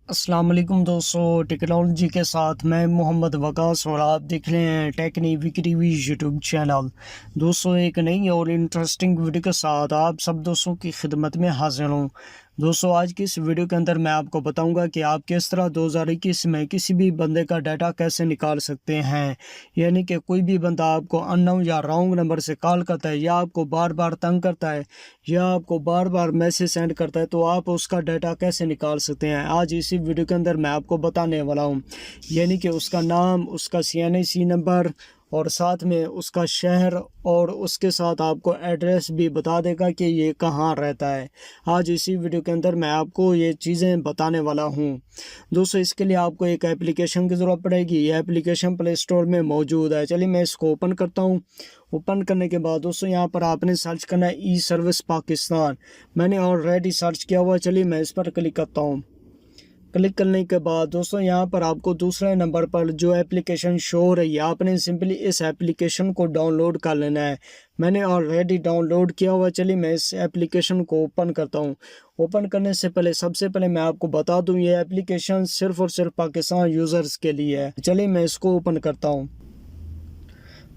अस्सलाम वालेकुम दोस्तों, टेक्नोलॉजी के साथ मैं मोहम्मद वकास और आप देख रहे हैं टेक्नी विक्रीवी यूट्यूब चैनल। दोस्तों, एक नई और इंटरेस्टिंग वीडियो के साथ आप सब दोस्तों की खिदमत में हाजिर हूँ। दोस्तों, आज की इस वीडियो के अंदर मैं आपको बताऊंगा कि आप किस तरह 2021 में किसी भी बंदे का डाटा कैसे निकाल सकते हैं। यानी कि कोई भी बंदा आपको अननोन या रॉन्ग नंबर से कॉल करता है या आपको बार बार तंग करता है या आपको बार बार मैसेज सेंड करता है, तो आप उसका डाटा कैसे निकाल सकते हैं। आज इसी वीडियो के अंदर मैं आपको बताने वाला हूं। यानी कि उसका नाम, उसका CNIC नंबर और साथ में उसका शहर और उसके साथ आपको एड्रेस भी बता देगा कि ये कहाँ रहता है। आज इसी वीडियो के अंदर मैं आपको ये चीज़ें बताने वाला हूँ। दोस्तों, इसके लिए आपको एक एप्लीकेशन की ज़रूरत पड़ेगी। ये एप्लीकेशन प्ले स्टोर में मौजूद है। चलिए मैं इसको ओपन करता हूँ। ओपन करने के बाद दोस्तों यहाँ पर आपने सर्च करना है ई सर्विस पाकिस्तान। मैंने ऑलरेडी सर्च किया हुआ। चलिए मैं इस पर क्लिक करता हूँ। क्लिक करने के बाद दोस्तों यहाँ पर आपको दूसरे नंबर पर जो एप्लीकेशन शो हो रही है, आपने सिंपली इस एप्लीकेशन को डाउनलोड कर लेना है। मैंने ऑलरेडी डाउनलोड किया हुआ। चलिए मैं इस एप्लीकेशन को ओपन करता हूँ। ओपन करने से पहले सबसे पहले मैं आपको बता दूँ, ये एप्लीकेशन सिर्फ और सिर्फ पाकिस्तान यूज़र्स के लिए है। चलिए मैं इसको ओपन करता हूँ।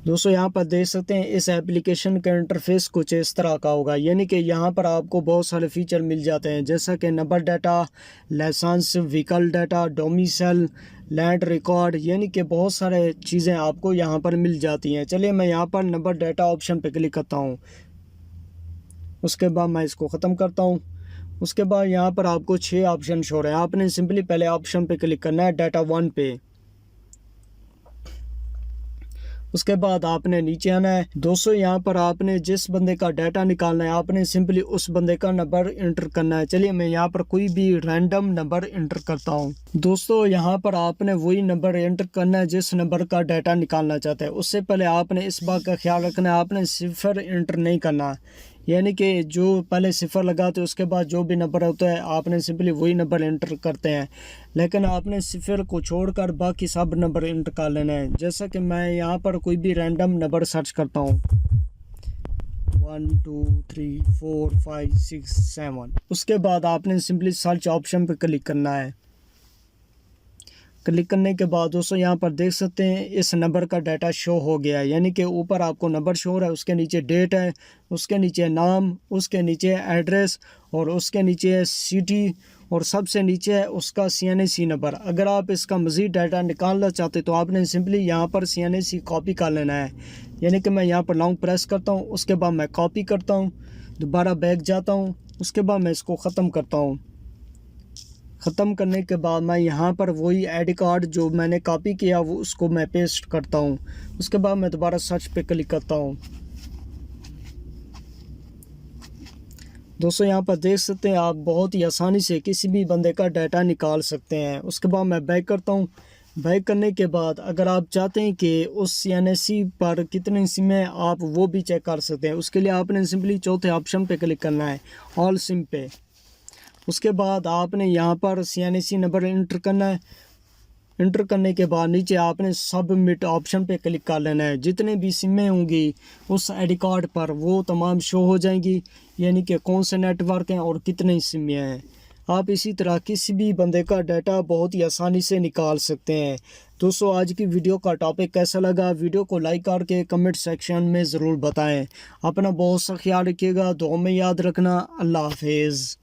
दोस्तों, यहाँ पर देख सकते हैं इस एप्लीकेशन का इंटरफेस कुछ इस तरह का होगा। यानी कि यहाँ पर आपको बहुत सारे फीचर मिल जाते हैं, जैसा कि number data, licence, vehicle data, domicile, land record, यानी कि बहुत सारे चीज़ें आपको यहाँ पर मिल जाती हैं। चलिए मैं यहाँ पर नंबर डाटा ऑप्शन पर क्लिक करता हूँ। उसके बाद मैं इसको ख़त्म करता हूँ। उसके बाद यहाँ पर आपको 6 ऑप्शन शो रहे हैं। आपने सिंपली पहले ऑप्शन पर क्लिक करना है, डाटा 1 पे। उसके बाद आपने नीचे आना है। दोस्तों, यहाँ पर आपने जिस बंदे का डाटा निकालना है, आपने सिंपली उस बंदे का नंबर इंटर करना है। चलिए मैं यहाँ पर कोई भी रैंडम नंबर इंटर करता हूँ। दोस्तों, यहाँ पर आपने वही नंबर इंटर करना है जिस नंबर का डाटा निकालना चाहते हैं। उससे पहले आपने इस बात का ख्याल रखना है, आपने सिफर इंटर नहीं करना। यानी कि जो पहले सिफर लगाते हैं उसके बाद जो भी नंबर होता है आपने सिंपली वही नंबर इंटर करते हैं। लेकिन आपने सिफर को छोड़कर बाकी सब नंबर इंटर कर लेना है। जैसा कि मैं यहाँ पर कोई भी रैंडम नंबर सर्च करता हूँ, 1 2 3 4 5 6 7। उसके बाद आपने सिंपली सर्च ऑप्शन पर क्लिक करना है। क्लिक करने के बाद दोस्तों यहाँ पर देख सकते हैं इस नंबर का डाटा शो हो गया है। यानी कि ऊपर आपको नंबर शो हो रहा है, उसके नीचे डेट है, उसके नीचे नाम, उसके नीचे एड्रेस और उसके नीचे सिटी और सबसे नीचे है उसका CNIC नंबर। अगर आप इसका मज़ीद डाटा निकालना चाहते तो आपने सिंपली यहाँ पर CNIC कॉपी कर लेना है। यानी कि मैं यहाँ पर लॉन्ग प्रेस करता हूँ, उसके बाद मैं कॉपी करता हूँ, दोबारा बैक जाता हूँ, उसके बाद मैं इसको ख़त्म करता हूँ। ख़त्म करने के बाद मैं यहाँ पर वही ID कार्ड जो मैंने कॉपी किया वो उसको मैं पेस्ट करता हूँ। उसके बाद मैं दोबारा सर्च पे क्लिक करता हूँ। दोस्तों, यहाँ पर देख सकते हैं आप बहुत ही आसानी से किसी भी बंदे का डाटा निकाल सकते हैं। उसके बाद मैं बैक करता हूँ। बैक करने के बाद अगर आप चाहते हैं कि उस CNIC पर कितनी सिमें आप वो भी चेक कर सकते हैं, उसके लिए आपने सिंपली चौथे ऑप्शन पे क्लिक करना है, ऑल सिम पे। उसके बाद आपने यहाँ पर CNIC नंबर इंटर करना है। इंटर करने के बाद नीचे आपने सबमिट ऑप्शन पे क्लिक कर लेना है। जितने भी सिमें होंगी उस ID कार्ड पर वो तमाम शो हो जाएंगी, यानी कि कौन से नेटवर्क हैं और कितनी सिमें हैं। आप इसी तरह किसी भी बंदे का डाटा बहुत ही आसानी से निकाल सकते हैं। दोस्तों, आज की वीडियो का टॉपिक कैसा लगा, वीडियो को लाइक करके कमेंट सेक्शन में ज़रूर बताएं। अपना बहुत सा ख्याल रखिएगा, दुआ में याद रखना। अल्लाह हाफिज़।